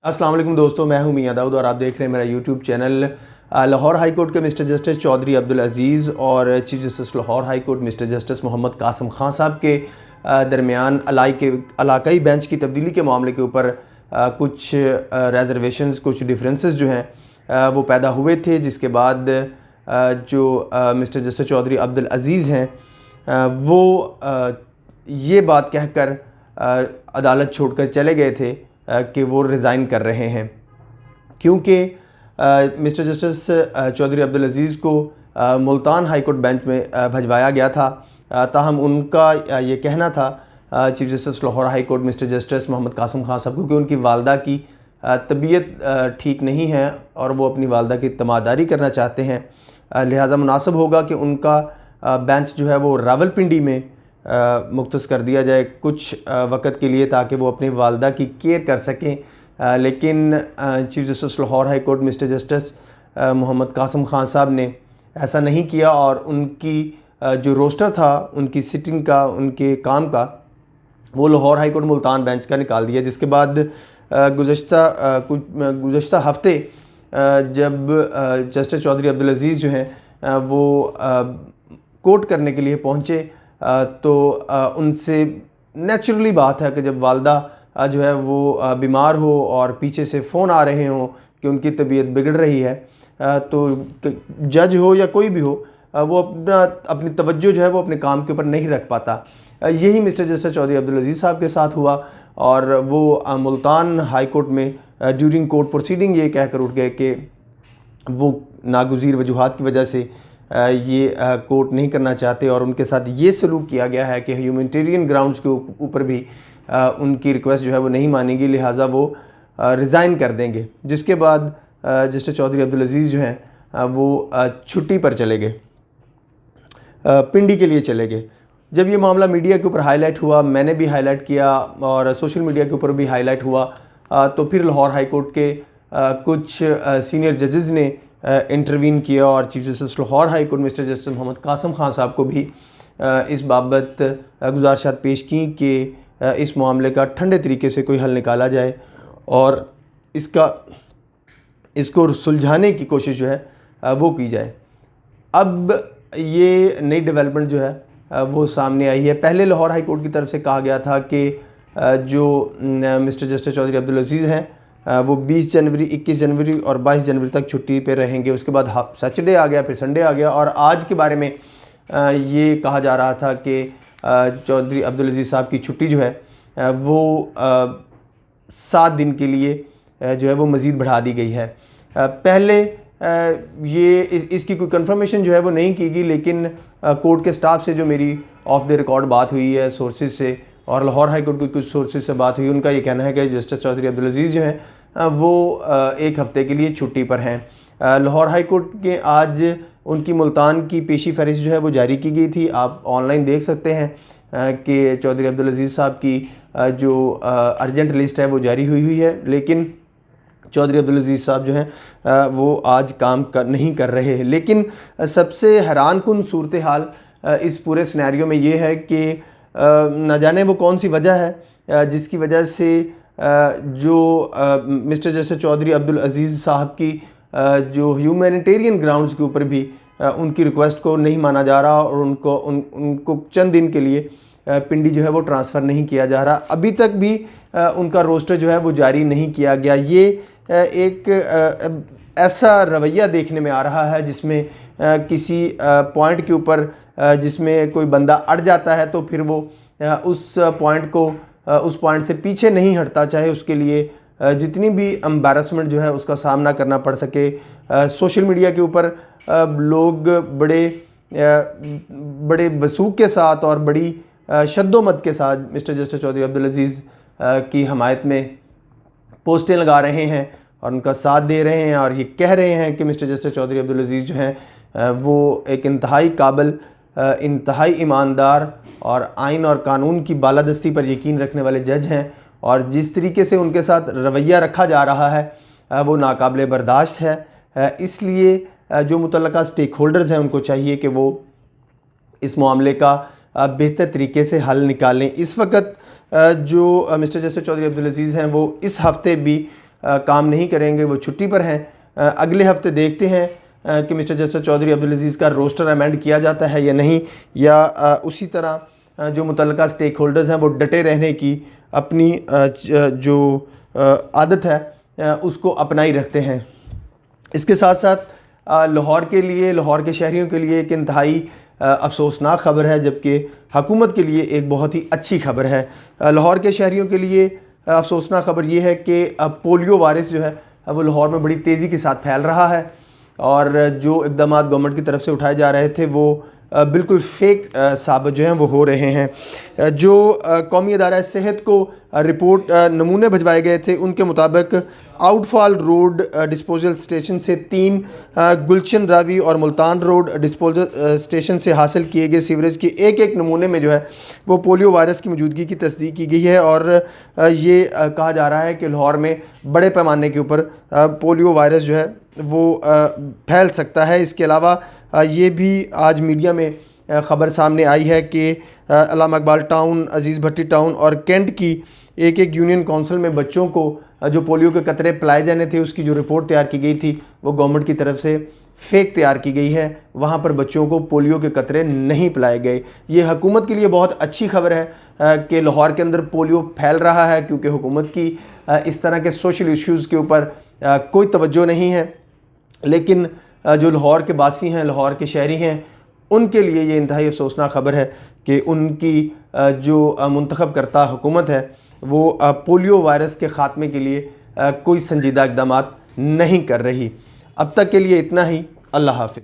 अस्सलाम वालेकुम दोस्तों, मैं हूं मियां दाऊद और आप देख रहे हैं मेरा YouTube channel. Lahore high court के मिस्टर जस्टिस चौधरी अब्दुल अजीज़ और chief justice Lahore high court mister justice Mohammad Qasim Khan sahab के दरमियान इलाकाई बेंच की तब्दीली के मामले के ऊपर कुछ रेजर्वेशंस, कुछ डिफरेंसेस जो हैं वो पैदा हुए थे, जिसके बाद जो मिस्टर जस्टिस चौधरी अब्दुल अजीज़ हैं वो ये बात कहकर अदालत छोड़कर चले गए थे कि वो रिज़ाइन कर रहे हैं, क्योंकि मिस्टर जस्टिस चौधरी अब्दुल अजीज़ को मुल्तान हाई कोर्ट बेंच में भिजवाया गया था। ताहम उनका ये कहना था chief justice Lahore high court mister justice Mohammad Qasim Khan sahab को कि उनकी वालदा की तबीयत ठीक नहीं है और वो अपनी वालदा की तमादारी करना चाहते हैं, लिहाजा मुनासिब होगा कि उनका बेंच जो है वो रावलपिंडी में मुख्तस कर दिया जाए कुछ वक़्त के लिए, ताकि वो अपनी वालदा की केयर कर सकें। लेकिन chief justice Lahore high court mister justice Mohammad Qasim Khan sahab ने ऐसा नहीं किया और उनकी जो रोस्टर था उनकी सिटिंग का, उनके काम का, वो Lahore high court Multan bench का निकाल दिया। जिसके बाद गुज़श्ता हफ्ते जब जस्टिस चौधरी अब्दुल अजीज़ जो हैं वो कोर्ट करने के लिए पहुँचे तो उनसे नेचुरली बात है कि जब वालदा जो है वो बीमार हो और पीछे से फ़ोन आ रहे हों कि उनकी तबीयत बिगड़ रही है, तो जज हो या कोई भी हो वो अपनी तवज्जो जो है वो अपने काम के ऊपर नहीं रख पाता। यही मिस्टर जस्टिस चौधरी अब्दुल अजीज़ साहब के साथ हुआ और वो मुल्तान हाई कोर्ट में ड्यूरिंग कोर्ट प्रोसीडिंग ये कहकर उठ गए कि वो नागुज़ीर वजूहात की वजह से ये कोर्ट नहीं करना चाहते और उनके साथ ये सलूक किया गया है कि ह्यूमैनिटेरियन ग्राउंड्स के ऊपर भी उनकी रिक्वेस्ट जो है वो नहीं मानेंगी, लिहाजा वो रिज़ाइन कर देंगे। जिसके बाद जस्टिस चौधरी अब्दुल अजीज़ जो हैं वो छुट्टी पर चले गए, पिंडी के लिए चले गए। जब ये मामला मीडिया के ऊपर हाईलाइट हुआ, मैंने भी हाईलाइट किया और सोशल मीडिया के ऊपर भी हाईलाइट हुआ, तो फिर लाहौर हाई कोर्ट के कुछ सीनियर जजेस ने इंटरवीन किया और chief justice Lahore high court mister justice Mohammad Qasim Khan sahab को भी इस बाबत गुजारिशात पेश की कि इस मामले का ठंडे तरीके से कोई हल निकाला जाए और इसको सुलझाने की कोशिश जो है वो की जाए। अब ये नई डेवलपमेंट जो है वो सामने आई है। पहले लाहौर हाई कोर्ट की तरफ से कहा गया था कि जो मिस्टर जस्टिस चौधरी अब्दुल अजीज़ हैं वो 20 जनवरी, 21 जनवरी और 22 जनवरी तक छुट्टी पे रहेंगे। उसके बाद सैटरडे आ गया, फिर संडे आ गया और आज के बारे में ये कहा जा रहा था कि चौधरी अब्दुल अजीज़ साहब की छुट्टी जो है वो 7 दिन के लिए जो है वो मज़ीद बढ़ा दी गई है। पहले इसकी कोई कंफर्मेशन जो है वो नहीं की गई, लेकिन कोर्ट के स्टाफ से जो मेरी ऑफ द रिकॉर्ड बात हुई है सोर्सेज से और लाहौर हाई कोर्ट के कुछ सोर्सेज से बात हुई, उनका ये कहना है कि जस्टिस चौधरी अब्दुल अजीज़ जो हैं वो 1 हफ़्ते के लिए छुट्टी पर हैं। लाहौर हाई कोर्ट के आज उनकी मुल्तान की पेशी फहरिस्त जो है वो जारी की गई थी। आप ऑनलाइन देख सकते हैं कि चौधरी अब्दुल अजीज़ साहब की जो अर्जेंट लिस्ट है वो जारी हुई है, लेकिन चौधरी अब्दुल अजीज़ साहब जो हैं वो आज काम नहीं कर रहे हैं। लेकिन सबसे हैरान कुन सूरत हाल इस पूरे सिनेरियो में ये है कि न जाने वो कौन सी वजह है जिसकी वजह से जो मिस्टर जस्टिस चौधरी अब्दुल अजीज़ साहब की जो ह्यूमैनिटेरियन ग्राउंड्स के ऊपर भी उनकी रिक्वेस्ट को नहीं माना जा रहा और उनको चंद दिन के लिए पिंडी जो है वो ट्रांसफ़र नहीं किया जा रहा। अभी तक भी उनका रोस्टर जो है वो जारी नहीं किया गया। ये एक ऐसा रवैया देखने में आ रहा है जिसमें किसी पॉइंट के ऊपर जिसमें कोई बंदा अड़ जाता है तो फिर वो उस पॉइंट से पीछे नहीं हटता, चाहे उसके लिए जितनी भी एम्बैरसमेंट जो है उसका सामना करना पड़ सके। सोशल मीडिया के ऊपर लोग बड़े वसूख के साथ और बड़ी शद्दोमत के साथ मिस्टर जस्टिस चौधरी अब्दुल अजीज़ की हमायत में पोस्टें लगा रहे हैं और उनका साथ दे रहे हैं और ये कह रहे हैं कि मिस्टर जस्टिस चौधरी अब्दुल अजीज़ जो हैं वो एक इंतहाई काबिल, इंतहाई ईमानदार और आइन और कानून की बालादस्ती पर यकीन रखने वाले जज हैं और जिस तरीके से उनके साथ रवैया रखा जा रहा है वो नाकाबिले बर्दाश्त है। इसलिए जो मुतल्लका स्टेक होल्डर्स हैं उनको चाहिए कि वो इस मामले का बेहतर तरीके से हल निकालें। इस वक्त जो मिस्टर जस्टिस चौधरी अब्दुल अजीज़ हैं वो इस हफ़्ते भी काम नहीं करेंगे, वो छुट्टी पर हैं। अगले हफ्ते देखते हैं कि मिस्टर जस्टिस चौधरी अब्दुल अजीज़ का रोस्टर अमेंड किया जाता है या नहीं, या उसी तरह जो मुतल्लिका स्टेक होल्डर्स हैं वो डटे रहने की अपनी जो आदत है उसको अपनाई रखते हैं। इसके साथ साथ लाहौर के लिए, लाहौर के शहरियों के लिए एक इंतहाई अफसोसनाक ख़बर है, जबकि हुकूमत के लिए एक बहुत ही अच्छी खबर है। लाहौर के शहरियों के लिए अफसोसनाक ख़बर ये है कि पोलियो वायरस जो है वो लाहौर में बड़ी तेज़ी के साथ फैल रहा है, और जो इक़दाम गवर्नमेंट की तरफ से उठाए जा रहे थे वो बिल्कुल फ़ेक साबित जो हैं वो हो रहे हैं। जो कौमी अदारा सेहत को रिपोर्ट नमूने भिजवाए गए थे, उनके मुताबिक आउटफॉल रोड डिस्पोजल स्टेशन से 3, गुलशन रावी और मुल्तान रोड डिस्पोजल स्टेशन से हासिल किए गए सीवरेज के एक नमूने में जो है वो पोलियो वायरस की मौजूदगी की तस्दीक की गई है। और ये कहा जा रहा है कि लाहौर में बड़े पैमाने के ऊपर पोलियो वायरस जो है वो फैल सकता है। इसके अलावा ये भी आज मीडिया में ख़बर सामने आई है कि अल्लामा इकबाल टाउन, अजीज़ भट्टी टाउन और कैंट की एक यूनियन काउंसिल में बच्चों को जो पोलियो के कतरे पिलाए जाने थे उसकी जो रिपोर्ट तैयार की गई थी वो गवर्नमेंट की तरफ से फ़ेक तैयार की गई है। वहाँ पर बच्चों को पोलियो के कतरे नहीं पिलाए गए। ये हुकूमत के लिए बहुत अच्छी खबर है कि लाहौर के अंदर पोलियो फैल रहा है, क्योंकि हुकूमत की इस तरह के सोशल इश्यूज़ के ऊपर कोई तवज्जो नहीं है। लेकिन जो लाहौर के बासी हैं, लाहौर के शहरी हैं, उनके लिए ये इंतहाई अफसोसनाक ख़बर है कि उनकी जो मुंतखब करता हुकूमत है वो पोलियो वायरस के ख़ात्मे के लिए कोई संजीदा इक़दामात नहीं कर रही। अब तक के लिए इतना ही। अल्लाह हाफ़िज़।